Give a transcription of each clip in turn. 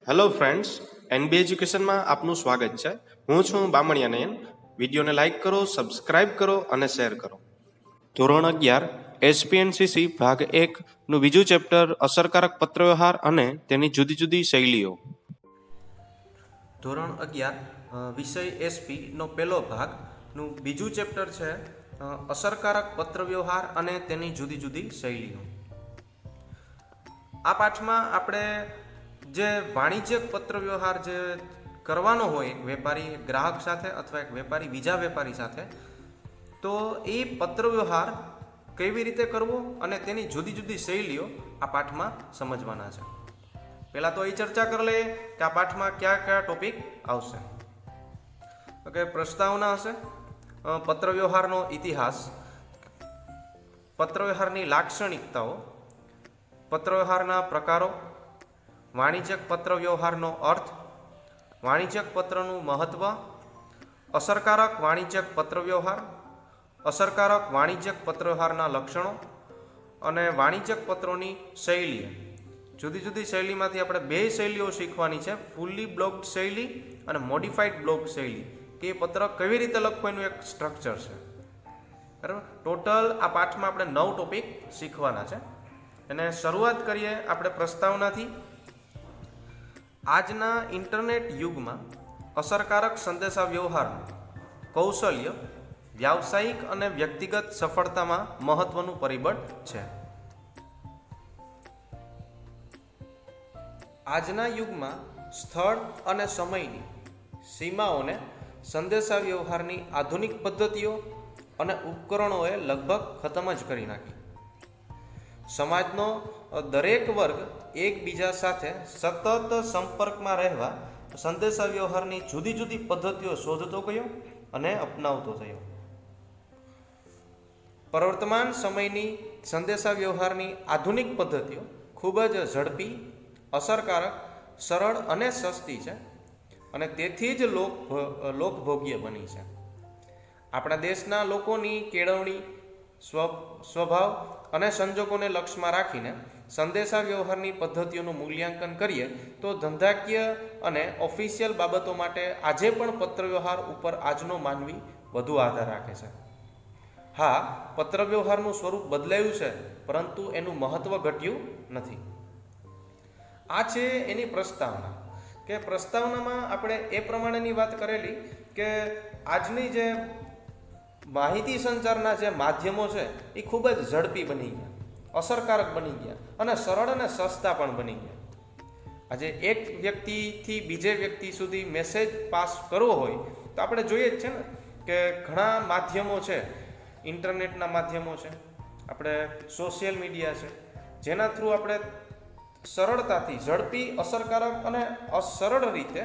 Hello friends, NB એજ્યુકેશનમાં આપનું સ્વાગત છે. હું છું બામણિયા નયન. વિડીયોને લાઇક કરો, સબસ્ક્રાઇબ કરો અને શેર કરો. ધોરણ 11 એસપીએનસીસી ભાગ 1 નું બીજું ચેપ્ટર અસરકારક પત્રવ્યવહાર અને તેની જુદી જુદી શૈલીઓ. ધોરણ 11 વિષય એસપી નો પહેલો ભાગનું બીજું ચેપ્ટર છે અસરકારક પત્રવ્યવહાર અને તેની જુદી જુદી શૈલીઓ. આ પાઠમાં આપણે જે વાણિજ્યક પત્રવ્યવહાર જે કરવાનો હોય એક વેપારી એક ગ્રાહક સાથે અથવા એક વેપારી બીજા વેપારી સાથે, તો એ પત્રવ્યવહાર કેવી રીતે કરવો અને તેની જુદી જુદી શૈલીઓ આ પાઠમાં સમજવાના છે. પહેલાં તો એ ચર્ચા કરી લઈએ કે આ પાઠમાં કયા કયા ટોપિક આવશે. ઓકે, પ્રસ્તાવના હશે, પત્રવ્યવહારનો ઇતિહાસ, પત્રવ્યવહારની લાક્ષણિકતાઓ, પત્રવ્યવહારના પ્રકારો, વાણિજ્યક પત્રવ્યવહારનો અર્થ, વાણિજ્યક પત્રનું મહત્વ, અસરકારક વાણિજ્યક પત્રવ્યવહાર, અસરકારક વાણિજ્યક પત્રવ્યવહારના લક્ષણો અને વાણિજ્યક પત્રોની શૈલી. જુદી જુદી શૈલીમાંથી આપણે બે શૈલીઓ શીખવાની છે, ફૂલ્લી બ્લોક્ડ શૈલી અને મોડિફાઈડ બ્લોક શૈલી, કે એ પત્ર કેવી રીતે લખવું એનું એક સ્ટ્રક્ચર છે. બરાબર, ટોટલ આ પાઠમાં આપણે 9 ટોપિક શીખવાના છે. અને શરૂઆત કરીએ આપણે પ્રસ્તાવનાથી. આજના ઇન્ટરનેટ યુગમાં અસરકારક સંદેશા વ્યવહારનું કૌશલ્ય વ્યાવસાયિક અને વ્યક્તિગત સફળતામાં મહત્વનું પરિબળ છે. આજના યુગમાં સ્થળ અને સમયની સીમાઓને સંદેશા વ્યવહારની આધુનિક પદ્ધતિઓ અને ઉપકરણોએ લગભગ ખતમ જ કરી નાખી. સમાજનો દરેક વર્ગ એકબીજા સાથે સતત સંપર્કમાં રહેવા સંદેશા વ્યવહારની જુદી જુદી પદ્ધતિઓ શોધતો ગયો અને અપનાવતો થયો. પ્રવર્તમાન સમયની સંદેશા વ્યવહારની આધુનિક પદ્ધતિઓ ખૂબ જ ઝડપી, અસરકારક, સરળ અને સસ્તી છે અને તેથી જ લોકભોગ્ય બની છે. આપણા દેશના લોકોની કેળવણી, સ્વભાવ અને સંજોગોને લક્ષ્યમાં રાખીને સંદેશા વ્યવહારની પદ્ધતિઓનું મૂલ્યાંકન કરીએ તો ધંધાકીય અને ઓફિશિયલ બાબતો માટે આજે પણ પત્રવ્યવહાર ઉપર આજનો માનવી વધુ આધાર રાખે છે. હા, પત્રવ્યવહારનું સ્વરૂપ બદલાયું છે, પરંતુ એનું મહત્વ ઘટ્યું નથી. આ છે એની પ્રસ્તાવના. કે પ્રસ્તાવનામાં આપણે એ પ્રમાણેની વાત કરેલી કે આજની જે માહિતી સંચારના જે માધ્યમો છે એ ખૂબ જ ઝડપી બની ગયા, અસરકારક બની ગયા અને સરળ અને સસ્તા પણ બની ગયા. આજે એક વ્યક્તિથી બીજે વ્યક્તિ સુધી મેસેજ પાસ કરવો હોય તો આપણે જોઈએ જ છે ને કે ઘણા માધ્યમો છે, ઇન્ટરનેટના માધ્યમો છે, આપણે સોશિયલ મીડિયા છે, જેના થ્રુ આપણે સરળતાથી ઝડપી, અસરકારક અને સરળ રીતે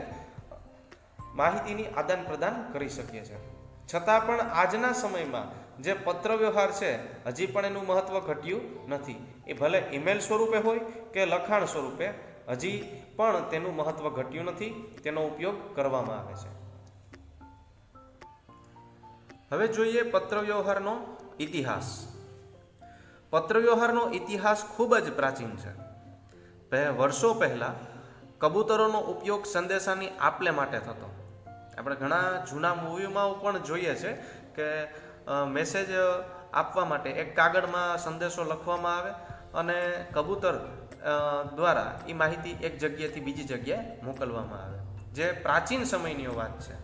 માહિતીની આદાન પ્રદાન કરી શકીએ છીએ. છતાં પણ આજના સમયમાં જે પત્ર વ્યવહાર છે હજી પણ એનું મહત્વ ઘટ્યું નથી. એ ભલે ઈમેલ સ્વરૂપે હોય કે લખાણ સ્વરૂપે, હજી પણ તેનું મહત્વ ઘટ્યું નથી, તેનો ઉપયોગ કરવામાં આવે છે. હવે જોઈએ પત્રવ્યવહારનો ઇતિહાસ. પત્રવ્યવહારનો ઇતિહાસ ખૂબ જ પ્રાચીન છે. વર્ષો પહેલા કબૂતરોનો ઉપયોગ સંદેશાની આપલે માટે થતો. આપણે ઘણા જૂના મૂવીમાં પણ જોઈએ છે કે મેસેજ આપવા માટે એક કાગળમાં સંદેશો લખવામાં આવે અને કબૂતર દ્વારા એ માહિતી એક જગ્યાએથી બીજી જગ્યાએ મોકલવામાં આવે, જે પ્રાચીન સમયની વાત છે.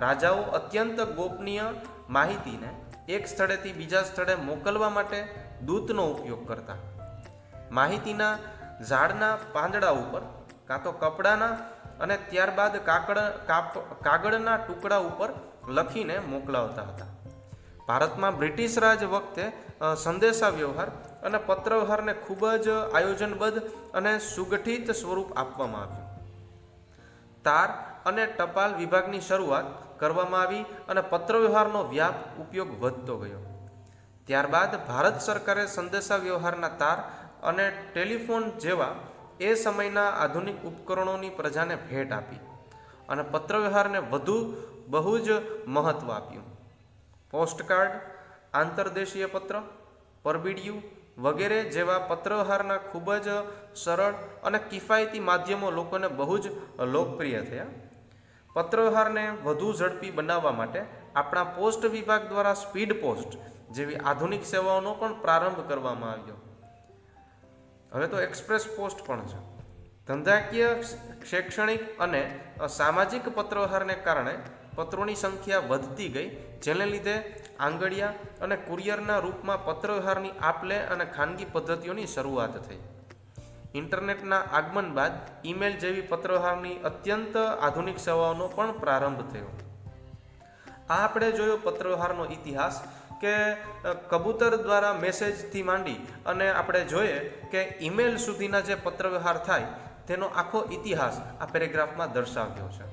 રાજાઓ અત્યંત ગોપનીય માહિતીને એક સ્થળેથી બીજા સ્થળે મોકલવા માટે દૂતનો ઉપયોગ કરતા. માહિતીના ઝાડના પાંદડા ઉપર કાં તો કપડાના અને ત્યારબાદ કાગળના ટુકડા ઉપર લખીને મોકલાવતા હતા. ભારતમાં બ્રિટિશ રાજ વખતે સંદેશા વ્યવહાર અને પત્રવ્યવહારને ખૂબ જ આયોજનબદ્ધ અને સુગઠિત સ્વરૂપ આપવામાં આવ્યું. તાર અને ટપાલ વિભાગની શરૂઆત કરવામાં આવી અને પત્રવ્યવહારનો વ્યાપ ઉપયોગ વધતો ગયો. ત્યારબાદ ભારત સરકારે સંદેશા વ્યવહારના તાર અને ટેલિફોન જેવા એ સમયના આધુનિક ઉપકરણોની પ્રજાને ભેટ આપી અને પત્રવ્યવહારને બહુ જ મહત્વ આપ્યું. પોસ્ટકાર્ડ, આંતરદેશીય પત્ર, પરબીડિયું, વગેરે જેવા પત્રવ્યવહારના ખૂબ જ સરળ અને કિફાયતી માધ્યમો લોકોને બહુ જ લોકપ્રિય થયા. પત્રવ્યવહારને વધુ ઝડપી બનાવવા માટે આપણા પોસ્ટ વિભાગ દ્વારા સ્પીડ પોસ્ટ જેવી આધુનિક સેવાઓનો પણ પ્રારંભ કરવામાં આવ્યો. હવે તો એક્સપ્રેસ પોસ્ટ પણ છે. ધંધાકીય, શૈક્ષણિક અને સામાજિક પત્રવ્યવહારને કારણે પત્રોની સંખ્યા વધતી ગઈ, જેને લીધે આંગડિયા અને કુરિયરના રૂપમાં પત્રવ્યવહારની આપલે અને ખાનગી પદ્ધતિઓની શરૂઆત થઈ. ઇન્ટરનેટના આગમન બાદ ઈમેલ જેવી પત્રવ્યવહારની અત્યંત આધુનિક સેવાઓનો પણ પ્રારંભ થયો. આ આપણે જોયો પત્રવ્યવહારનો ઇતિહાસ કે કબૂતર દ્વારા મેસેજથી માંડી અને આપણે જોઈએ કે ઈમેલ સુધીના જે પત્રવ્યવહાર થાય તેનો આખો ઇતિહાસ આ પેરેગ્રાફમાં દર્શાવ્યો છે.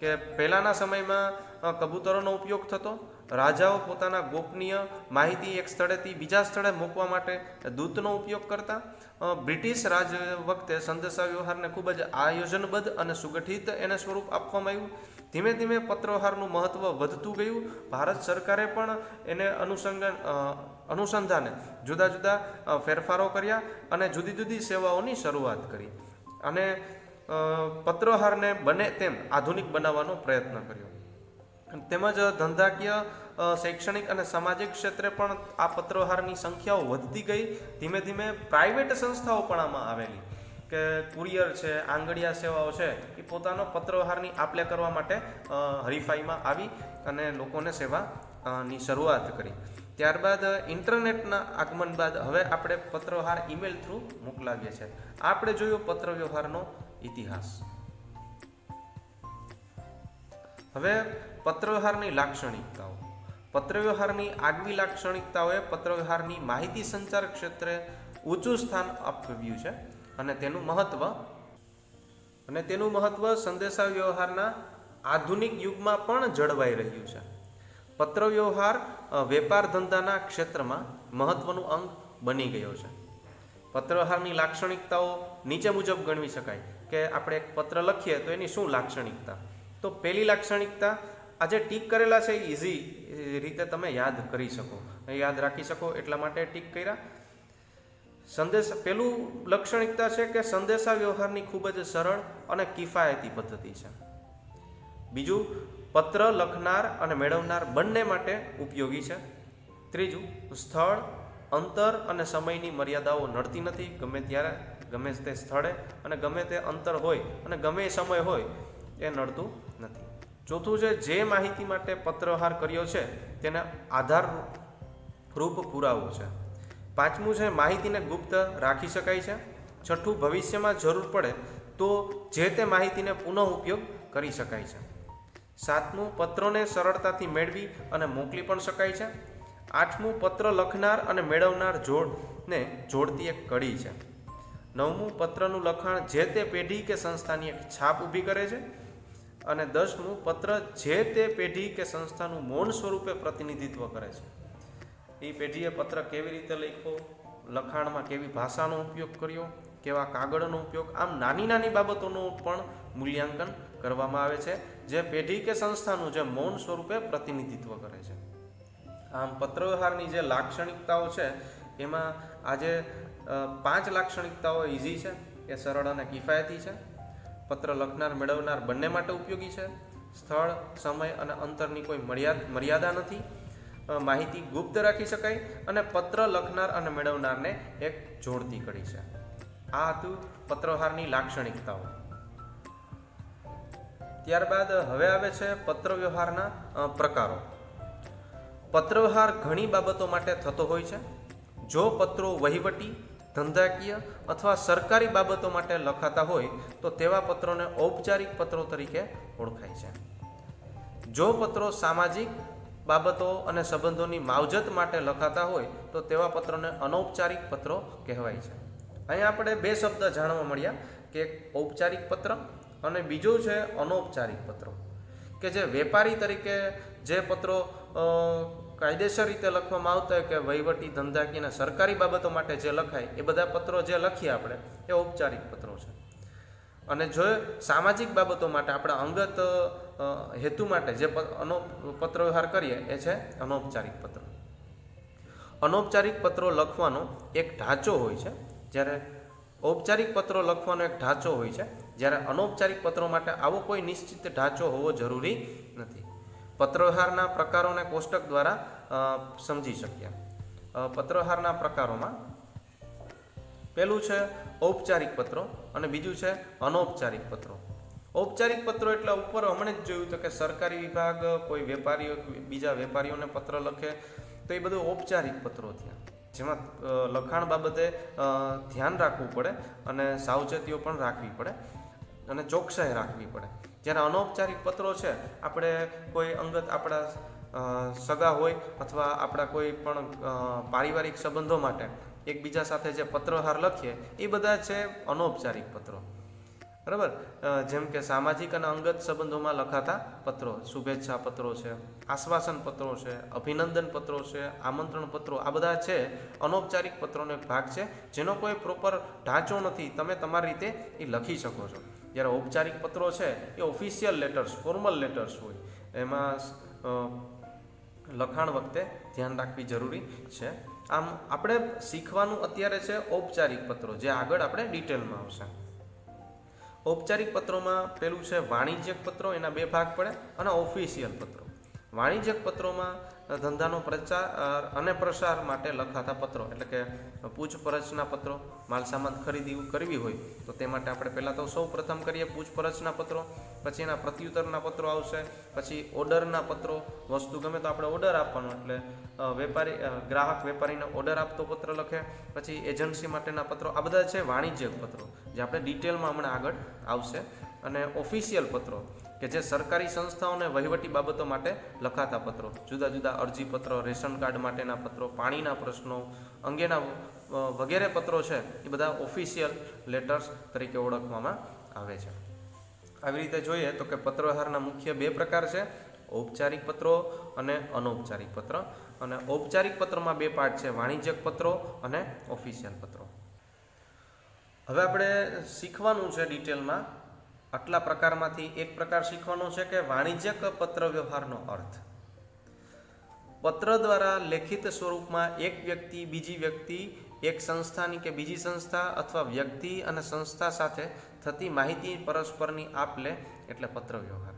કે પહેલાંના સમયમાં કબૂતરોનો ઉપયોગ થતો. રાજાઓ પોતાના ગોપનીય માહિતી એક સ્થળેથી બીજા સ્થળે મૂકવા માટે દૂતનો ઉપયોગ કરતા. બ્રિટિશ રાજ વખતે સંદેશા વ્યવહારને ખૂબ જ આયોજનબદ્ધ અને સુગઠિત એને સ્વરૂપ આપવામાં આવ્યું. ધીમે ધીમે પત્રવ્યવહારનું મહત્ત્વ વધતું ગયું. ભારત સરકારે પણ એને અનુસંધાને જુદા જુદા ફેરફારો કર્યા અને જુદી જુદી સેવાઓની શરૂઆત કરી અને પત્રવ્યવહારને બને તેમ આધુનિક બનાવવાનો પ્રયત્ન કર્યો. તેમજ ધંધાકીય, શૈક્ષણિક અને સામાજિક ક્ષેત્રે પણ આ પત્રવ્યવહારની સંખ્યાઓ વધતી ગઈ. ધીમે ધીમે પ્રાઇવેટ સંસ્થાઓ પણ આમાં આવેલી કે કુરિયર છે, આંગડિયા સેવાઓ છે, એ પોતાનો પત્રવ્યવહારની આપલે કરવા માટે હરીફાઈમાં આવી અને લોકોને સેવાની શરૂઆત કરી. ત્યારબાદ ઇન્ટરનેટના આગમન બાદ હવે આપણે પત્રવ્યવહાર ઈમેલ થ્રુ મોકલાવીએ છીએ. આપણે જોયું પત્રવ્યવહારનો ઇતિહાસ. હવે પત્રવ્યવહારની લાક્ષણિકતાઓ. પત્રવ્યવહારની આગવી લાક્ષણિકતાઓએ પત્રવ્યવહારની માહિતી સંચાર ક્ષેત્રે ઊંચું સ્થાન અપાવ્યું છે અને તેનું મહત્વ સંદેશા વ્યવહારના આધુનિક યુગમાં પણ જળવાઈ રહ્યું છે. પત્રવ્યવહાર વેપાર ધંધાના ક્ષેત્રમાં મહત્વનું અંગ બની ગયો છે. પત્રવ્યવહારની લાક્ષણિકતાઓ નીચે મુજબ ગણવી શકાય કે આપણે એક પત્ર લખીએ તો એની શું લાક્ષણિકતા. તો પહેલી લાક્ષણિકતા, આ જે ટીક કરેલા છે એ ઇઝી રીતે તમે યાદ કરી શકો, યાદ રાખી શકો એટલા માટે ટીક કર્યા. પહેલું લાક્ષણિકતા છે કે સંદેશા વ્યવહારની ખૂબ જ સરળ અને કિફાયતી પદ્ધતિ છે. બીજું, પત્ર લખનાર અને મેળવનાર બંને માટે ઉપયોગી છે. ત્રીજું, સ્થળ, અંતર અને સમયની મર્યાદાઓ નડતી નથી. ગમે ત્યારે, ગમે તે સ્થળે અને ગમે તે અંતર હોય અને ગમે સમય હોય એ નડતું નથી. ચોથું છે, જે માહિતી માટે પત્રવ્યવહાર કર્યો છે તેને આધાર રૂપ પુરાવો છે. પાંચમું છે, માહિતીને ગુપ્ત રાખી શકાય છે. છઠ્ઠું, ભવિષ્યમાં જરૂર પડે તો જે તે માહિતીને પુનઃ ઉપયોગ કરી શકાય છે. સાતમું, પત્રોને સરળતાથી મેળવી અને મોકલી પણ શકાય છે. આઠમું, પત્ર લખનાર અને મેળવનાર જોડને જોડતી એક કડી છે. નવમું, પત્રનું લખાણ જે તે પેઢી કે સંસ્થાની એક છાપ ઊભી કરે છે. અને 10મું, પત્ર જે તે પેઢી કે સંસ્થાનું મૌન સ્વરૂપે પ્રતિનિધિત્વ કરે છે. એ પેઢીએ પત્ર કેવી રીતે લખ્યો, લખાણમાં કેવી ભાષાનો ઉપયોગ કર્યો, કેવા કાગળનો ઉપયોગ, આમ નાની નાની બાબતોનું પણ મૂલ્યાંકન કરવામાં આવે છે જે પેઢી કે સંસ્થાનું જે મૌન સ્વરૂપે પ્રતિનિધિત્વ કરે છે. આમ પત્રવ્યવહારની જે લાક્ષણિકતાઓ છે એમાં આજે 5 લાક્ષણિકતાઓ ઇઝી છે, એ સરળ અને કિફાયતી છે. પત્ર લખનાર મેળવનાર બંને માટે ઉપયોગી છે. સ્થળ, સમય અને અંતરની કોઈ મર્યાદા નથી. માહિતી ગુપ્ત રાખી શકાય અને પત્ર લખનાર અને મેળવનારને એક જોડતી કડી છે. આ હતું પત્રવ્યવહારની લાક્ષણિકતાઓ. ત્યારબાદ હવે આવે છે પત્રવ્યવહારના પ્રકારો. પત્રવ્યવહાર ઘણી બાબતો માટે થતો હોય છે. જો પત્રો વહીવટી, ધંધાકીય અથવા સરકારી બાબતો માટે લખાતા હોય તો તેવા પત્રોને ઔપચારિક પત્રો તરીકે ઓળખાય છે. જો પત્રો સામાજિક બાબતો અને સંબંધોની માવજત માટે લખાતા હોય તો તેવા પત્રોને અનૌપચારિક પત્રો કહેવાય છે. અહીંયા આપણે 2 શબ્દ જાણવા મળ્યા કે એક ઔપચારિક પત્ર અને બીજું છે અનૌપચારિક પત્રો, કે જે વેપારી તરીકે જે પત્રો કાયદેસર રીતે લખવામાં આવતા હોય કે વહીવટી, ધંધાકીય અને સરકારી બાબતો માટે જે લખાય એ બધા પત્રો જે લખીએ આપણે એ ઔપચારિક પત્રો છે. અને જો સામાજિક બાબતો માટે આપણા અંગત હેતુ માટે જે પત્ર વ્યવહાર કરીએ એ છે અનૌપચારિક પત્ર. અનૌપચારિક પત્રો લખવાનો એક ઢાંચો હોય છે, જ્યારે ઔપચારિક પત્રો લખવાનો એક ઢાંચો હોય છે, જ્યારે અનૌપચારિક પત્રો માટે આવો કોઈ નિશ્ચિત ઢાંચો હોવો જરૂરી નથી. પત્રવ્યવહારના પ્રકારોને કોષ્ટક દ્વારા સમજી શક્યા. પત્રવ્યવહારના પ્રકારોમાં પહેલું છે ઔપચારિક પત્રો અને બીજું છે અનૌપચારિક પત્રો. ઔપચારિક પત્રો એટલે ઉપર હમણાં જ જોયું તો કે સરકારી વિભાગ કોઈ વેપારીઓ બીજા વેપારીઓને પત્ર લખે તો એ બધું ઔપચારિક પત્રો થયા, જેમાં લખાણ બાબતે ધ્યાન રાખવું પડે અને સાવચેતીઓ પણ રાખવી પડે અને ચોકસાઈ રાખવી પડે. જ્યારે અનૌપચારિક પત્રો છે, આપણે કોઈ અંગત આપણા સગા હોય અથવા આપણા કોઈ પણ પારિવારિક સંબંધો માટે એકબીજા સાથે જે પત્રવ્યવહાર લખીએ એ બધા છે અનૌપચારિક પત્રો. બરાબર. જેમ કે સામાજિક અને અંગત સંબંધોમાં લખાતા પત્રો, શુભેચ્છા પત્રો છે, આશ્વાસન પત્રો છે, અભિનંદન પત્રો છે, આમંત્રણ પત્રો, આ બધા છે અનૌપચારિક પત્રોનો એક ભાગ છે, જેનો કોઈ પ્રોપર ઢાંચો નથી, તમે તમારી રીતે એ લખી શકો છો. જ્યારે ઔપચારિક પત્રો છે એ ઓફિશિયલ લેટર્સ, ફોર્મલ લેટર્સ હોય, એમાં લખાણ વખતે ધ્યાન રાખવી જરૂરી છે. આમ આપણે શીખવાનું અત્યારે છે ઔપચારિક પત્રો, જે આગળ આપણે ડિટેલમાં આવશે. ઔપચારિક પત્રોમાં પેલું છે વાણિજ્યક પત્રો, એના બે ભાગ પડે, અને ઓફિશિયલ પત્રો. વાણિજ્યક પત્રોમાં ધંધાનો પ્રચાર અને પ્રસાર માટે લખાતા પત્રો, એટલે કે પૂછપરછના પત્રો. માલસામાન ખરીદી કરવી હોય તો તે માટે આપણે પહેલાં તો સૌ પ્રથમ કરીએ પૂછપરછના પત્રો, પછી એના પ્રત્યુત્તરના પત્રો આવશે, પછી ઓર્ડરના પત્રો, વસ્તુ ગમે તો આપણે ઓર્ડર આપવાનો, એટલે ગ્રાહક વેપારીને ઓર્ડર આપતો પત્ર લખે, પછી એજન્સી માટેના પત્રો. આ બધા છે વાણિજ્યક પત્રો, જે આપણે ડિટેલમાં હમણાં આગળ આવશે. અને ઓફિશિયલ પત્રો કે જે સરકારી સંસ્થાઓને વહીવટી બાબતો માટે લખાતા પત્રો, જુદા જુદા અરજીપત્રો, રેશન કાર્ડ માટેના પત્રો, પાણીના પ્રશ્નો અંગેના વગેરે પત્રો છે, એ બધા ઓફિશિયલ લેટર્સ તરીકે ઓળખવામાં આવે છે. આવી રીતે જોઈએ તો કે પત્રવ્યવહારના મુખ્ય બે પ્રકાર છે, ઔપચારિક પત્રો અને અનૌપચારિક પત્ર. અને ઔપચારિક પત્રમાં બે પાર્ટ છે, વાણિજ્યક પત્રો અને ઓફિશિયલ પત્રો. હવે આપણે શીખવાનું છે ડિટેલમાં આટલા પ્રકારમાંથી એક પ્રકાર શીખવાનો છે કે વાણિજ્યક પત્ર વ્યવહારનો અર્થ. પત્ર દ્વારા લેખિત સ્વરૂપમાં એક વ્યક્તિ બીજી વ્યક્તિ, એક સંસ્થાની કે બીજી સંસ્થા અથવા વ્યક્તિ અને સંસ્થા સાથે થતી માહિતી પરસ્પરની આપ લે એટલે પત્ર વ્યવહાર.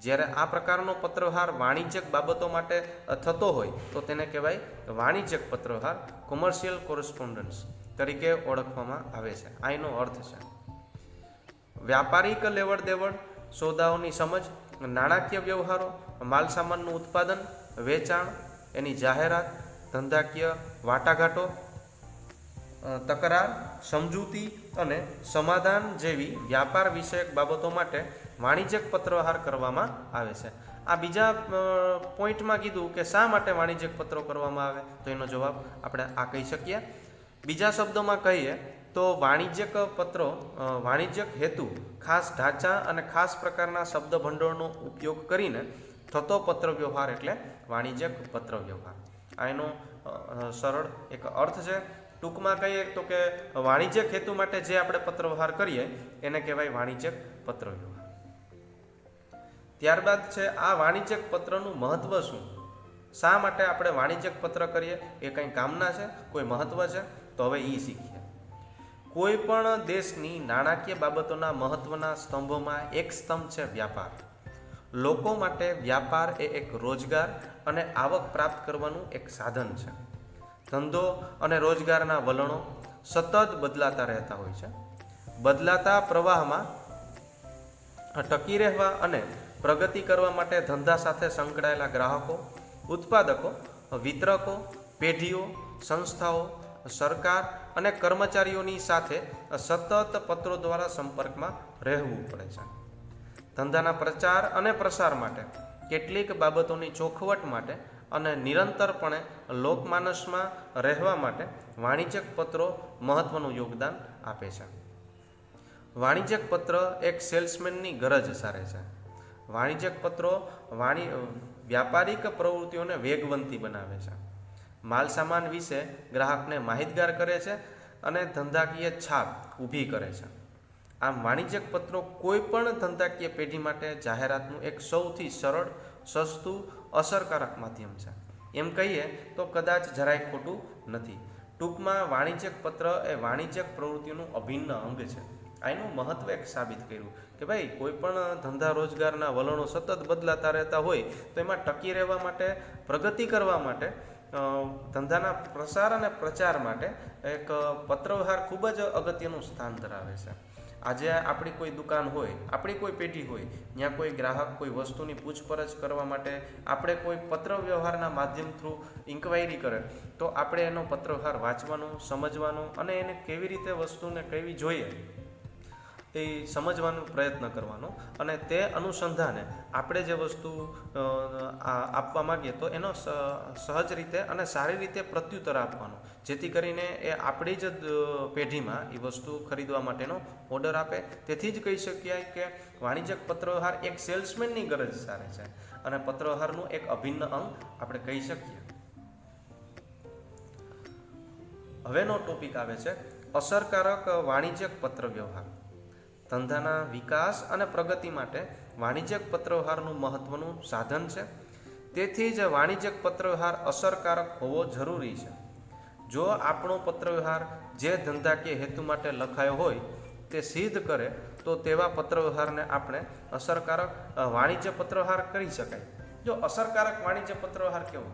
જ્યારે આ પ્રકારનો પત્રવ્યવહાર વાણિજ્યક બાબતો માટે થતો હોય તો તેને કહેવાય વાણિજ્યક પત્રવ્યવહાર, કોમર્શિયલ કોરસ્પોન્ડન્સ તરીકે ઓળખવામાં આવે છે. આ એનો અર્થ છે. વ્યાપારિક લેવડ દેવડ, સોદાઓની સમજ, નાણાકીય વ્યવહારો, માલસામાનનું ઉત્પાદન, વેચાણ, એની જાહેરાત, ધંધાકીય વાટાઘાટો, તકરાર, સમજૂતી અને સમાધાન જેવી વ્યાપાર વિષયક બાબતો માટે વાણિજ્યક પત્રવ્યવહાર કરવામાં આવે છે. આ બીજા પોઈન્ટમાં કીધું કે શા માટે વાણિજ્યક પત્રો કરવામાં આવે, તો એનો જવાબ આપણે આ કહી શકીએ. બીજા શબ્દોમાં કહીએ તો વાણિજ્યક પત્રો વાણિજ્યક હેતુ, ખાસ ઢાંચા અને ખાસ પ્રકારના શબ્દ ભંડોળનો ઉપયોગ કરીને થતો પત્ર વ્યવહાર એટલે વાણિજ્યક પત્ર વ્યવહાર. આ એનો સરળ એક અર્થ છે. ટૂંકમાં કહીએ તો કે વાણિજ્યક હેતુ માટે જે આપણે પત્ર વ્યવહાર કરીએ એને કહેવાય વાણિજ્યક પત્ર વ્યવહાર. ત્યારબાદ છે આ વાણિજ્યક પત્રનું મહત્વ શું, શા માટે આપણે વાણિજ્યક પત્ર કરીએ, એ કંઈ કામના છે, કોઈ મહત્વ છે, તો હવે એ શીખીએ. કોઈ પણ દેશની નાણાકીય બાબતોના મહત્વના સ્તંભોમાં એક સ્તંભ છે વ્યાપાર. લોકો માટે વ્યાપાર એ એક રોજગાર અને આવક પ્રાપ્ત કરવાનું એક સાધન છે. ધંધો અને રોજગારના વલણો સતત બદલાતા રહેતા હોય છે. બદલાતા પ્રવાહમાં ટકી રહેવા અને પ્રગતિ કરવા માટે ધંધા સાથે સંકળાયેલા ગ્રાહકો, ઉત્પાદકો, વિતરકો, પેઢીઓ, સંસ્થાઓ, સરકાર અને કર્મચારીઓની સાથે સતત પત્રો દ્વારા સંપર્કમાં રહેવું પડે છે. ધંધાના પ્રચાર અને પ્રસાર માટે, કેટલીક બાબતોની ચોખવટ માટે અને નિરંતરપણે લોકમાનસમાં રહેવા માટે વાણિજ્યક પત્રો મહત્વનું યોગદાન આપે છે. વાણિજ્યક પત્ર એક સેલ્સમેનની ગરજ સારે છે. વાણિજ્યક પત્રો વ્યાપારિક પ્રવૃત્તિઓને વેગવંતી બનાવે છે, માલસામાન વિશે ગ્રાહકને માહિતગાર કરે છે અને ધંધાકીય છાપ ઊભી કરે છે. આમ વાણિજ્યક પત્રો કોઈ પણ ધંધાકીય પેઢી માટે જાહેરાતનું એક સૌથી સરળ, સસ્તું, અસરકારક માધ્યમ છે. એમ કહીએ તો કદાચ જરાય ખોટું નથી. ટૂંકમાં વાણિજ્યક પત્ર એ વાણિજ્યક પ્રવૃત્તિનું અભિન્ન અંગ છે. આનું મહત્વ એક સાબિત કર્યું કે ભાઈ કોઈ પણ ધંધા રોજગારના વલણો સતત બદલાતા રહેતા હોય તો એમાં ટકી રહેવા માટે, પ્રગતિ કરવા માટે, ધંધાના પ્રસાર અને પ્રચાર માટે એક પત્રવ્યવહાર ખૂબ જ અગત્યનું સ્થાન ધરાવે છે. આજે આપણી કોઈ દુકાન હોય, આપણી કોઈ પેઢી હોય, ત્યાં કોઈ ગ્રાહક કોઈ વસ્તુની પૂછપરછ કરવા માટે આપણે કોઈ પત્ર વ્યવહારના માધ્યમ થ્રુ ઇન્ક્વાયરી કરે તો આપણે એનો પત્રવ્યવહાર વાંચવાનો, સમજવાનો અને એને કેવી રીતે વસ્તુને કેવી જોઈએ એ સમજવાનો પ્રયત્ન કરવાનો અને તે અનુસંધાને આપણે જે વસ્તુ આપવા માગીએ તો એનો સહજ રીતે અને સારી રીતે પ્રત્યુત્તર આપવાનો, જેથી કરીને એ આપણી જ પેઢીમાં એ વસ્તુ ખરીદવા માટેનો ઓર્ડર આપે. તેથી જ કહી શકીએ કે વાણિજ્યક પત્રવ્યવહાર એક સેલ્સમેનની ગરજ સારે છે અને પત્રવ્યવહારનું એક અભિન્ન અંગ આપણે કહી શકીએ. હવેનો ટોપિક આવે છે અસરકારક વાણિજ્યક પત્ર વ્યવહાર. ધંધાના વિકાસ અને પ્રગતિ માટે વાણિજ્યક પત્રવ્યવહારનું મહત્વનું સાધન છે. તેથી જ વાણિજ્યક પત્રવ્યવહાર અસરકારક હોવો જરૂરી છે. જો આપણો પત્રવ્યવહાર જે ધંધાકીય હેતુ માટે લખાયો હોય તે સિદ્ધ કરે તો તેવા પત્રવ્યવહારને આપણે અસરકારક વાણિજ્ય પત્રવ્યવહાર કરી શકાય. જો અસરકારક વાણિજ્ય પત્રવ્યવહાર કેવો?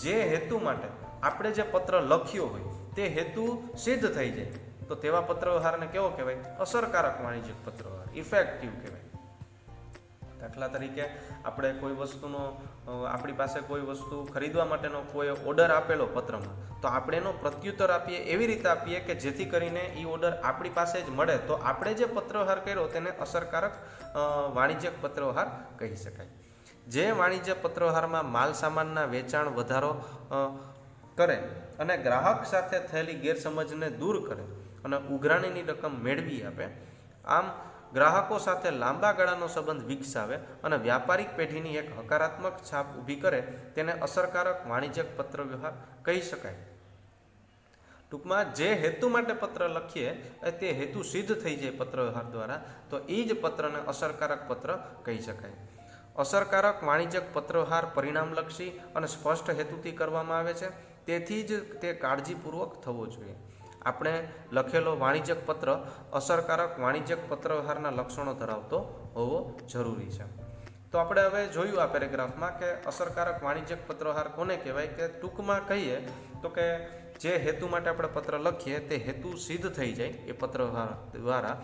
જે હેતુ માટે આપણે જે પત્ર લખ્યો હોય તે હેતુ સિદ્ધ થઈ જાય તો તેવા પત્રવ્યવહારને કેવો કહેવાય? અસરકારક વાણિજ્યક પત્રવ્યવહાર, ઇફેક્ટિવ કહેવાય. દાખલા તરીકે આપણે કોઈ વસ્તુનો આપણી પાસે કોઈ વસ્તુ ખરીદવા માટેનો કોઈ ઓર્ડર આપેલો પત્રમાં, તો આપણે એનો પ્રત્યુત્તર આપીએ એવી રીતે આપીએ કે જેથી કરીને એ ઓર્ડર આપણી પાસે જ મળે તો આપણે જે પત્રવ્યવહાર કર્યો તેને અસરકારક વાણિજ્યક પત્રવ્યવહાર કહી શકાય. જે વાણિજ્ય પત્રવ્યવહારમાં માલ સામાનના વેચાણ વધારો કરે અને ગ્રાહક સાથે થયેલી ગેરસમજને દૂર કરે અને ઉઘરાણીની રકમ મેળવી આપે, આમ ગ્રાહકો સાથે લાંબા ગાળાનો સંબંધ વિકસાવે અને વ્યાપારિક પેઢીની એક હકારાત્મક છાપ ઊભી કરે તેને અસરકારક વાણિજ્યક પત્ર વ્યવહાર કહી શકાય. ટૂંકમાં જે હેતુ માટે પત્ર લખીએ તે હેતુ સિદ્ધ થઈ જાય પત્ર વ્યવહાર દ્વારા તો એ જ પત્રને અસરકારક પત્ર કહી શકાય. અસરકારક વાણિજ્યક પત્રવ્યવહાર પરિણામલક્ષી અને સ્પષ્ટ હેતુથી કરવામાં આવે છે. તેથી જ તે કાળજીપૂર્વક થવો જોઈએ. આપણે લખેલો વાણિજ્યક પત્ર અસરકારક વાણિજ્યક પત્રવ્યવહારના લક્ષણો ધરાવતો હોવો જરૂરી છે. તો આપણે હવે જોયું આ પેરેગ્રાફમાં કે અસરકારક વાણિજ્યક પત્રવ્યવહાર કોને કહેવાય, કે ટૂંકમાં કહીએ તો કે જે હેતુ માટે આપણે પત્ર લખીએ તે હેતુ સિદ્ધ થઈ જાય એ પત્રવ્યવહાર દ્વારા.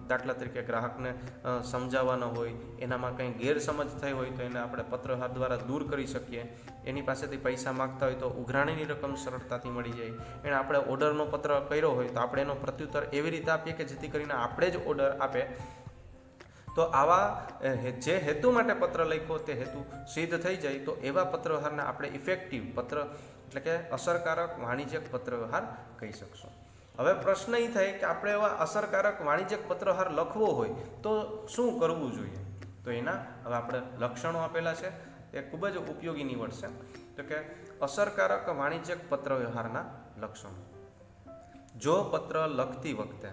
દાખલા તરીકે ગ્રાહકને સમજાવવાનો હોય, એનામાં કંઈ ગેરસમજ થઈ હોય તો એને આપણે પત્રવ્યવહાર દ્વારા દૂર કરી શકીએ. એની પાસેથી પૈસા માગતા હોય તો ઉઘરાણીની રકમ સરળતાથી મળી જાય. એને આપણે ઓર્ડરનો પત્ર કર્યો હોય તો આપણે એનો પ્રત્યુત્તર એવી રીતે આપીએ કે જેથી કરીને આપણે જ ઓર્ડર આપે. તો આવા જે હેતુ માટે પત્ર લખ્યો તે હેતુ સિદ્ધ થઈ જાય તો એવા પત્રવ્યવહારને આપણે ઇફેક્ટિવ પત્ર એટલે કે અસરકારક વાણિજ્યક પત્રવ્યવહાર કહી શકશું. હવે પ્રશ્ન એ થાય કે આપણે એવા અસરકારક વાણિજ્યક પત્રવ્યવહાર લખવો હોય તો શું કરવું જોઈએ? તો એના હવે આપણે લક્ષણો આપેલા છે, એ ખૂબ જ ઉપયોગી નીવડશે. તો કે અસરકારક વાણિજ્યક પત્રવ્યવહારના લક્ષણો. જો પત્ર લખતી વખતે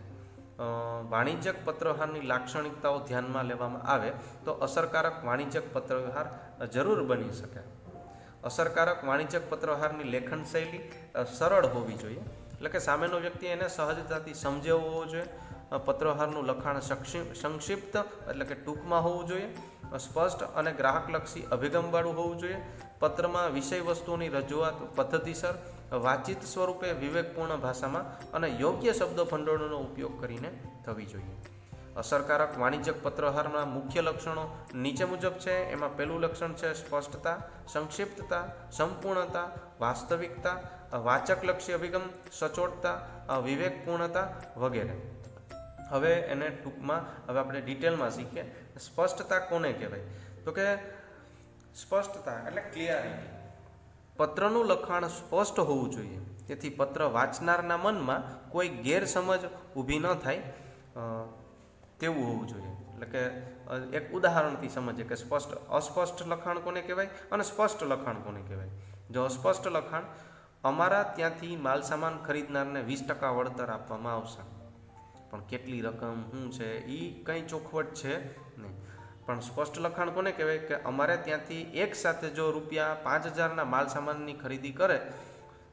વાણિજ્યક પત્રવ્યવહારની લાક્ષણિકતાઓ ધ્યાનમાં લેવામાં આવે તો અસરકારક વાણિજ્યક પત્રવ્યવહાર જરૂર બની શકે. અસરકારક વાણિજ્યક પત્રવ્યવહારની લેખન શૈલી સરળ હોવી જોઈએ, એટલે કે સામેનો વ્યક્તિ એને સહજતાથી સમજે હોવો જોઈએ. પત્રવ્યવહારનું લખાણ સંક્ષિપ્ત એટલે કે ટૂંકમાં હોવું જોઈએ. સ્પષ્ટ અને ગ્રાહકલક્ષી અભિગમવાળું હોવું જોઈએ. પત્રમાં વિષય વસ્તુઓની રજૂઆત પદ્ધતિસર, વાતચીત સ્વરૂપે, વિવેકપૂર્ણ ભાષામાં અને યોગ્ય શબ્દ ભંડોળનો ઉપયોગ કરીને થવી જોઈએ. અસરકારક વાણિજ્યક પત્રવ્યવહારના મુખ્ય લક્ષણો નીચે મુજબ છે. એમાં પહેલું લક્ષણ છે સ્પષ્ટતા, સંક્ષિપ્તતા, સંપૂર્ણતા, વાસ્તવિકતા, વાચકલક્ષી અભિગમ, સચોટતા, વિવેકપૂર્ણતા વગેરે. હવે એને ટૂંકમાં હવે આપણે ડિટેલમાં શીખીએ. સ્પષ્ટતા કોને કહેવાય? તો કે સ્પષ્ટતા એટલે ક્લિયરિટી. પત્રનું લખાણ સ્પષ્ટ હોવું જોઈએ, તેથી પત્ર વાંચનારના મનમાં કોઈ ગેરસમજ ઊભી ન થાય તેવું હોવું જોઈએ. એટલે કે એક ઉદાહરણથી સમજીએ કે અસ્પષ્ટ લખાણ કોને કહેવાય અને સ્પષ્ટ લખાણ કોને કહેવાય. જો અસ્પષ્ટ લખાણ, અમારા ત્યાંથી માલ સામાન ખરીદનારને 20% વળતર આપવામાં આવશે, પણ કેટલી રકમ શું છે એ કંઈ ચોખવટ છે નહીં. પણ સ્પષ્ટ લખાણ કોને કહેવાય? કે અમારે ત્યાંથી એક સાથે જો ₹5,000ના માલ સામાનની ખરીદી કરે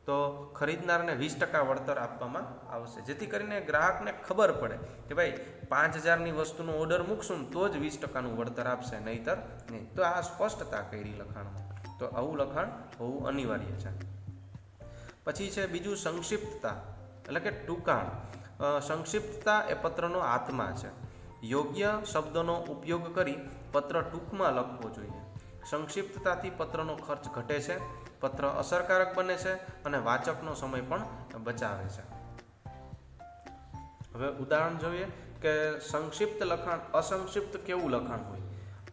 તો ખરીદનારને 20% વળતર આપવામાં આવશે, જેથી કરીને ગ્રાહકને ખબર પડે કે ભાઈ 5,000ની વસ્તુનો ઓર્ડર મૂકશું તો જ 20%નું વળતર આપશે, નહીતર નહીં. તો આ સ્પષ્ટતા કરી લખાણમાં. તો આવું લખાણ હોવું અનિવાર્ય છે. પછી છે બીજું સંક્ષિપ્તતા, એટલે કે ટૂંકાણ. સંક્ષિપ્તતા એ પત્રનો આત્મા છે. યોગ્ય શબ્દોનો ઉપયોગ કરી પત્ર ટૂંકમાં લખવો જોઈએ. સંક્ષિપ્તતાથી પત્રનો ખર્ચ ઘટે છે, પત્ર અસરકારક બને છે અને વાચકનો સમય પણ બચાવે છે. હવે ઉદાહરણ જોઈએ કે સંક્ષિપ્ત લખાણ. અસંક્ષિપ્ત કેવું લખાણ હોય?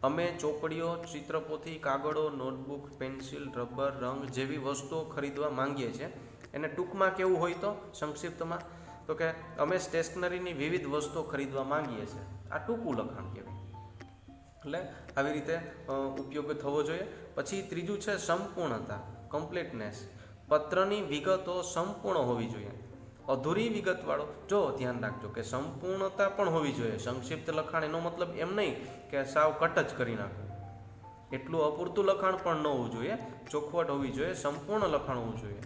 અમે ચોપડીઓ, ચિત્રપોથી, કાગળો, નોટબુક, પેન્સિલ, રબર, રંગ જેવી વસ્તુઓ ખરીદવા માંગીએ છીએ. એને ટૂંકમાં કેવું હોય તો સંક્ષિપ્તમાં? તો કે અમે સ્ટેશનરીની વિવિધ વસ્તુઓ ખરીદવા માંગીએ છીએ. આ ટૂંકું લખાણ કહેવાય. એટલે આવી રીતે ઉપયોગ થવો જોઈએ. પછી ત્રીજું છે સંપૂર્ણતા, કમ્પ્લીટનેસ. પત્રની વિગતો સંપૂર્ણ હોવી જોઈએ. અધૂરી વિગતવાળો, જો ધ્યાન રાખજો કે સંપૂર્ણતા પણ હોવી જોઈએ. સંક્ષિપ્ત લખાણ એનો મતલબ એમ નહીં કે સાવ કટ જ કરી નાખવું, એટલું અપૂરતું લખાણ પણ ન હોવું જોઈએ. ચોખવટ હોવી જોઈએ, સંપૂર્ણ લખાણ હોવું જોઈએ.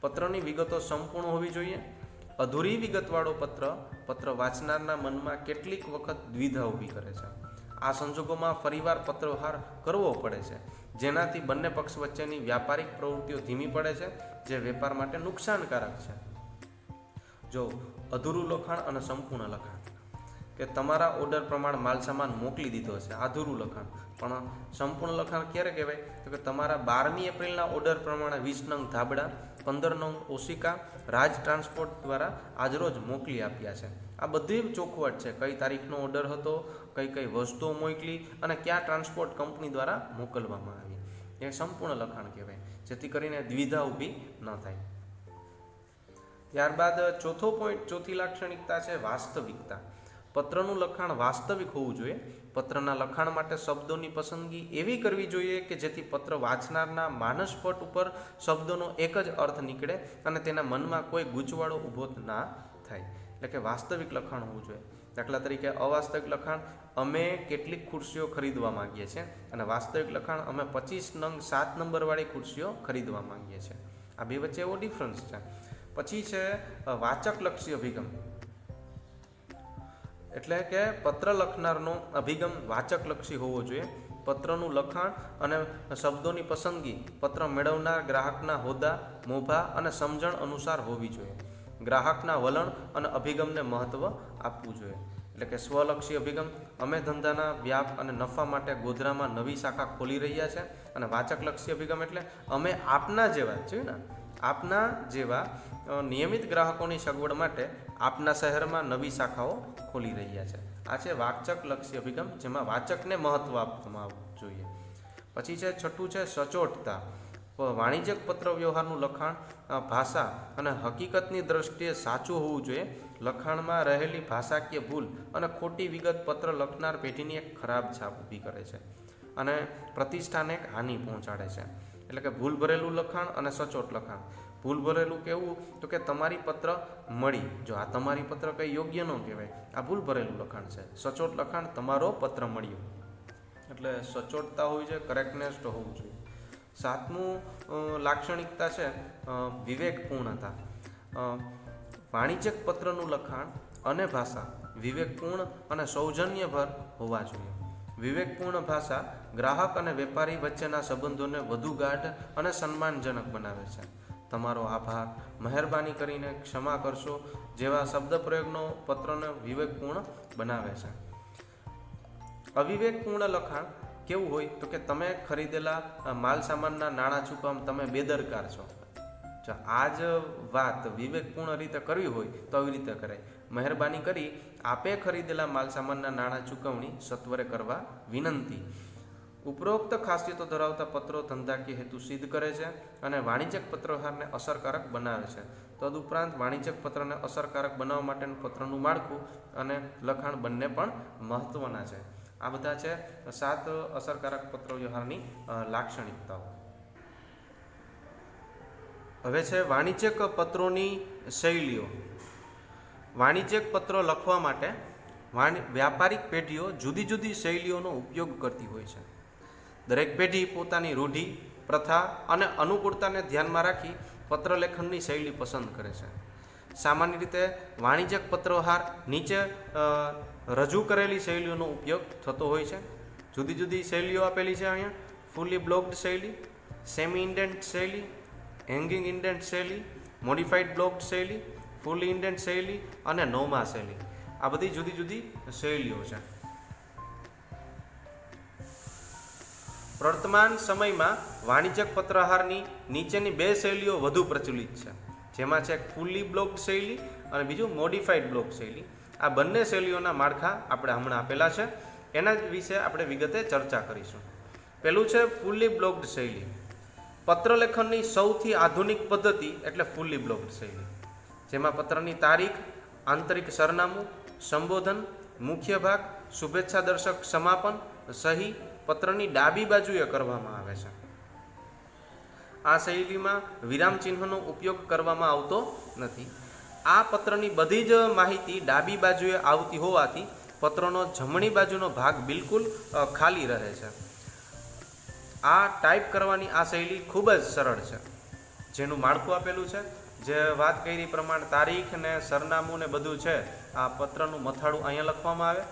પત્રની વિગતો સંપૂર્ણ હોવી જોઈએ. અધૂરી વિગતવાળો પત્ર વાંચનારના મનમાં કેટલીક વખત દ્વિધા ઊભી કરે છે. આ સંજોગોમાં ફરીવાર પત્રવ્યવહાર કરવો પડે છે, જેનાથી બંને પક્ષ વચ્ચેની વ્યાપારિક પ્રવૃત્તિઓ ધીમી પડે છે, જે વેપાર માટે નુકસાનકારક છે. જો અધૂરું લખાણ અને સંપૂર્ણ લખાણ, કે તમારા ઓર્ડર પ્રમાણે માલ સામાન મોકલી દીધો છે, અધૂરું લખાણ. પણ સંપૂર્ણ લખાણ ક્યારે કહેવાય? તો કે તમારા 12મી એપ્રિલના ઓર્ડર પ્રમાણે 20 નંગ ધાબળા, 15 નંગ ઓશિકા રાજ ટ્રાન્સપોર્ટ દ્વારા આજરોજ મોકલી આપ્યા છે. આ બધી ચોખવટ છે. કઈ તારીખનો ઓર્ડર હતો, કઈ કઈ વસ્તુઓ મોકલી અને ક્યાં ટ્રાન્સપોર્ટ કંપની દ્વારા મોકલવામાં આવી. એ સંપૂર્ણ લખાણ કહેવાય, જેથી કરીને દ્વિધા ઊભી ન થાય. ત્યારબાદ ચોથો પોઈન્ટ, ચોથી લાક્ષણિકતા છે વાસ્તવિકતા. પત્રનું લખાણ વાસ્તવિક હોવું જોઈએ. પત્રના લખાણ માટે શબ્દોની પસંદગી એવી કરવી જોઈએ કે જેથી પત્ર વાંચનારના માનસપટ ઉપર શબ્દોનો એક જ અર્થ નીકળે અને તેના મનમાં કોઈ ગૂંચવાડો ઊભો ના થાય. એટલે કે વાસ્તવિક લખાણ હોવું જોઈએ. દાખલા તરીકે અવાસ્તવિક લખાણ, અમે કેટલીક ખુરશીઓ ખરીદવા માંગીએ છીએ, અને વાસ્તવિક લખાણ, અમે 25 નંગ 7 નંબરવાળી ખુરશીઓ ખરીદવા માંગીએ છીએ. આ બે વચ્ચે એવો ડિફરન્સ છે. પછી છે વાચકલક્ષી અભિગમ, એટલે કે પત્ર લખનારનો અભિગમ વાચકલક્ષી હોવો જોઈએ. પત્રનું લખાણ અને શબ્દોની પસંદગી પત્ર મેળવનાર ગ્રાહકના હોદ્દા, મોભા અને સમજણ અનુસાર હોવી જોઈએ. ગ્રાહકના વલણ અને અભિગમને મહત્વ આપવું જોઈએ. એટલે કે સ્વલક્ષી અભિગમ, અમે ધંધાના વ્યાપ અને નફા માટે ગોધરામાં નવી શાખા ખોલી રહ્યા છે. અને વાચકલક્ષી અભિગમ એટલે અમે આપના જેવા છે ને, આપના જેવા નિયમિત ગ્રાહકોની સગવડ માટે આપના શહેરમાં નવી શાખાઓ ખોલી રહ્યા છે. આ છે વાચકલક્ષી અભિગમ, જેમાં વાચકને મહત્વ આપવામાં આવવું જોઈએ. પછી છે છઠ્ઠું છે સચોટતા. વાણિજ્યક પત્ર વ્યવહારનું લખાણ ભાષા અને હકીકતની દ્રષ્ટિએ સાચું હોવું જોઈએ. લખાણમાં રહેલી ભાષાકીય ભૂલ અને ખોટી વિગત પત્ર લખનાર પેઢીની એક ખરાબ છાપ ઊભી કરે છે અને પ્રતિષ્ઠાને એક હાનિ પહોંચાડે છે. એટલે કે ભૂલ ભરેલું લખાણ અને સચોટ લખાણ. ભૂલ ભરેલું કેવું? તો કે તમારી પત્ર મળી, જો આ તમારી પત્ર કંઈ યોગ્ય ન કહેવાય, આ ભૂલ ભરેલું લખાણ છે. સચોટ લખાણ, તમારો પત્ર મળ્યો. એટલે સચોટતા હોવી જોઈએ, કરેક્ટનેસ તો હોવું જોઈએ. સાતમું લાક્ષણિકતા છે વિવેકપૂર્ણતા. વાણિજ્યક પત્રનું લખાણ અને ભાષા વિવેકપૂર્ણ અને સૌજન્યભર હોવા જોઈએ. વિવેકપૂર્ણ ભાષા ગ્રાહક અને વેપારી વચ્ચેના સંબંધોને વધુ ગાઢ અને સન્માનજનક બનાવે છે. તમારો આભાર, મહેરબાની કરીને, ક્ષમા કરશો જેવા શબ્દ પ્રયોગનો પત્રને વિવેકપૂર્ણ બનાવે છે. અવિવેકપૂર્ણ લખાણ કેવું હોય? તો કે તમે ખરીદેલા માલ સામાનના નાણાં ચૂકવવામાં તમે બેદરકાર છો. જો આ જ વાત વિવેકપૂર્ણ રીતે કરવી હોય તો આવી રીતે કરાય. મહેરબાની કરી આપે ખરીદેલા માલ સામાનના નાણાં ચૂકવણી સત્વરે કરવા વિનંતી. ઉપરોક્ત ખાસિયતો ધરાવતા પત્રો ધંધાકીય હેતુ સિદ્ધ કરે છે અને વાણિજ્યક પત્રવ્યવહારને અસરકારક બનાવે છે. તદુપરાંત વાણિજ્યક પત્રને અસરકારક બનાવવા માટેનું પત્રનું માળખું અને લખાણ બંને પણ મહત્વના છે. આ બધા છે 7 અસરકારક પત્ર વ્યવહારની લાક્ષણિકતાઓ. હવે છે વાણિજ્યક પત્રોની શૈલીઓ. વાણિજ્યક પત્રો લખવા માટે વ્યાપારિક પેઢીઓ જુદી જુદી શૈલીઓનો ઉપયોગ કરતી હોય છે. દરેક પેઢી પોતાની રૂઢિ, પ્રથા અને અનુકૂળતાને ધ્યાનમાં રાખી પત્રલેખનની શૈલી પસંદ કરે છે. સામાન્ય રીતે વાણિજ્યક પત્રવ્યવહાર નીચે રજૂ કરેલી શૈલીઓનો ઉપયોગ થતો હોય છે. જુદી જુદી શૈલીઓ આપેલી છે અહીંયા: ફૂલી બ્લોક્ડ શૈલી, સેમી ઇન્ડેન્ટ શૈલી, હેંગિંગ ઇન્ડેન્ટ શૈલી, મોડિફાઈડ બ્લોક્ડ શૈલી, ફૂલી ઇન્ડેન્ટ શૈલી અને નોમા શૈલી. આ બધી જુદી જુદી શૈલીઓ છે. વર્તમાન સમયમાં વાણિજ્યક પત્રવ્યવહારની નીચેની બે શૈલીઓ વધુ પ્રચલિત છે, જેમાં છે ફૂલી બ્લોક્ડ શૈલી અને બીજું મોડિફાઈડ બ્લોક શૈલી. આ બંને શૈલીઓના માળખા આપણે હમણાં આપેલા છે, એના વિશે આપણે વિગતે ચર્ચા કરીશું. પહેલું છે ફૂલી બ્લોક્ડ શૈલી. પત્રલેખનની સૌથી આધુનિક પદ્ધતિ એટલે ફૂલી બ્લોક્ડ શૈલી, જેમાં પત્રની તારીખ, આંતરિક સરનામું, સંબોધન, મુખ્ય ભાગ, શુભેચ્છા દર્શક સમાપન, સહી પત્રની ડાબી બાજુએ કરવામાં આવે છે. આ શૈલીમાં વિરામ ચિહ્નનો ઉપયોગ કરવામાં આવતો નથી. આ પત્રની બધી જ માહિતી ડાબી બાજુએ આવતી હોવાથી પત્રનો જમણી બાજુનો ભાગ બિલકુલ ખાલી રહે છે. આ ટાઈપ કરવાની આ શૈલી ખૂબ જ સરળ છે, જેનું માળખું આપેલું છે. જે વાત કરી પ્રમાણે તારીખ ને સરનામું ને બધું છે, આ પત્રનું મથાળું અહીંયા લખવામાં આવે.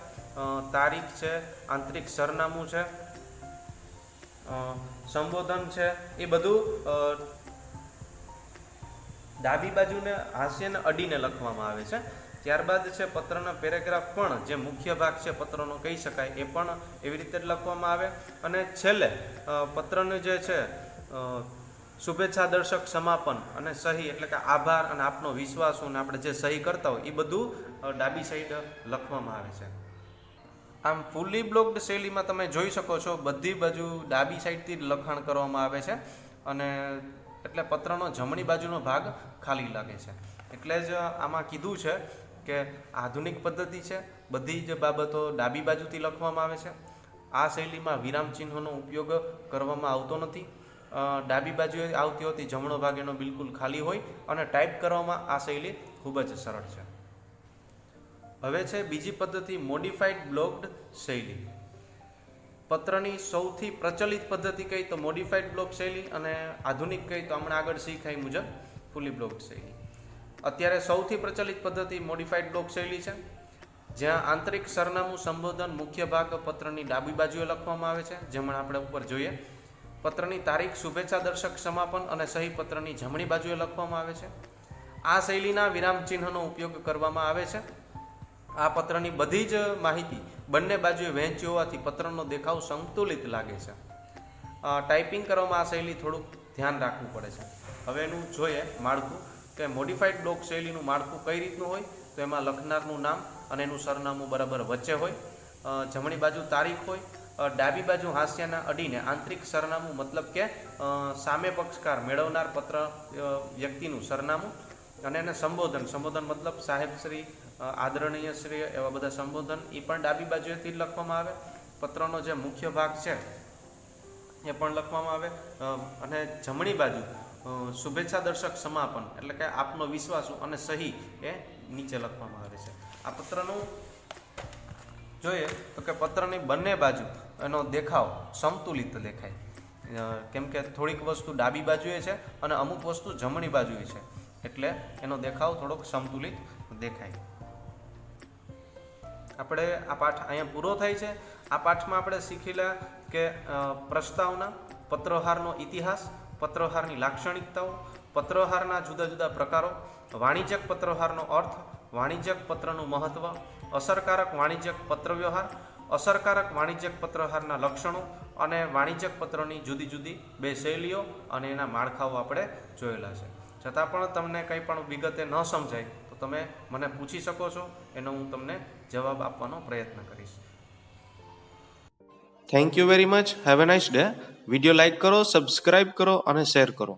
તારીખ છે, આંતરિક સરનામું છે, સંબોધન છે, એ બધું ડાબી બાજુને હાસ્યને અડીને લખવામાં આવે છે. ત્યારબાદ છે પત્રના પેરેગ્રાફ પણ, જે મુખ્ય ભાગ છે પત્રનો કહી શકાય, એ પણ એવી રીતે જ લખવામાં આવે. અને છેલ્લે પત્રનું જે છે શુભેચ્છા દર્શક સમાપન અને સહી, એટલે કે આભાર અને આપનો વિશ્વાસ અને આપણે જે સહી કરતા હોય એ બધું ડાબી સાઈડ લખવામાં આવે છે. આમ ફૂલી બ્લોક્ડ શૈલીમાં તમે જોઈ શકો છો બધી બાજુ ડાબી સાઈડથી જ લખાણ કરવામાં આવે છે, અને એટલે પત્રનો જમણી બાજુનો ભાગ ખાલી લાગે છે. એટલે જ આમાં કીધું છે કે આધુનિક પદ્ધતિ છે, બધી જ બાબતો ડાબી બાજુથી લખવામાં આવે છે. આ શૈલીમાં વિરામ ચિહ્નનો ઉપયોગ કરવામાં આવતો નથી. ડાબી બાજુએ આવતી હોતી જમણો ભાગ એનો બિલકુલ ખાલી હોય, અને ટાઈપ કરવામાં આ શૈલી ખૂબ જ સરળ છે. હવે છે બીજી પદ્ધતિ મોડિફાઈડ બ્લોક્ડ શૈલી. પત્રની સૌથી પ્રચલિત પદ્ધતિ કઈ તો મોડિફાઈડ બ્લોક શૈલી, અને આધુનિક કઈ તો હમણાં આગળ શીખાય મુજબ ફૂલી બ્લોક્ડ શૈલી. અત્યારે સૌથી પ્રચલિત પદ્ધતિ મોડિફાઈડ બ્લોક શૈલી છે, જ્યાં આંતરિક સરનામું, સંબોધન, મુખ્ય ભાગ પત્રની ડાબી બાજુએ લખવામાં આવે છે. જેમાં આપણે ઉપર જોઈએ પત્રની તારીખ, શુભેચ્છા દર્શક સમાપન અને સહી પત્રની જમણી બાજુએ લખવામાં આવે છે. આ શૈલીના વિરામ ચિહ્નનો ઉપયોગ કરવામાં આવે છે. આ પત્રની બધી જ માહિતી બંને બાજુએ વહેંચી હોવાથી પત્રનો દેખાવ સંતુલિત લાગે છે. ટાઈપિંગ કરવામાં આ શૈલી થોડુંક ધ્યાન રાખવું પડે છે. હવે એનું જોઈએ માળખું, કે મોડિફાઈડ બ્લોક શૈલીનું માળખું કઈ રીતનું હોય તો એમાં લખનારનું નામ અને એનું સરનામું બરાબર વચ્ચે હોય, જમણી બાજુ તારીખ હોય, ડાબી બાજુ હાસ્યના અડીને આંતરિક સરનામું, મતલબ કે સામે પક્ષકાર મેળવનાર પત્ર વ્યક્તિનું સરનામું, અને એને સંબોધન મતલબ સાહેબશ્રી, આદરણીય શ્રી, એવા બધા સંબોધન એ પણ ડાબી બાજુએથી જ લખવામાં આવે. પત્રનો જે મુખ્ય ભાગ છે એ પણ લખવામાં આવે. અને જમણી બાજુ શુભેચ્છા દર્શક સમાપન, એટલે કે આપનો વિશ્વાસુ અને સહી એ નીચે લખવામાં આવે છે. આ પત્રનું જોઈએ તો કે પત્રની બંને બાજુ એનો દેખાવ સંતુલિત દેખાય, કેમ કે થોડીક વસ્તુ ડાબી બાજુએ છે અને અમુક વસ્તુ જમણી બાજુએ છે, એટલે એનો દેખાવ થોડોક સંતુલિત દેખાય. આપણે આ પાઠ અહીંયા પૂરો થાય છે. આ પાઠમાં આપણે શીખેલા કે પ્રસ્તાવના, પત્રવ્યવહારનો ઇતિહાસ, પત્રવ્યવહારની લાક્ષણિકતાઓ, પત્રવ્યવહારના જુદા જુદા પ્રકારો, વાણિજ્યક પત્રવ્યવહારનો અર્થ, વાણિજ્યક પત્રનું મહત્વ, અસરકારક વાણિજ્યક પત્રવ્યવહાર, અસરકારક વાણિજ્યક પત્રવ્યવહારના લક્ષણો, અને વાણિજ્યક પત્રની જુદી જુદી બે શૈલીઓ અને એના માળખાઓ આપણે જોયેલા છે. છતાં પણ તમને કંઈ પણ વિગતે ન સમજાય તો તમે મને પૂછી શકો છો, એનો હું તમને જવાબ આપવાનો પ્રયત્ન કરીશ. Thank you very much. Have a nice day. Video like કરો, સબસ્ક્રાઇબ કરો અને શેર કરો.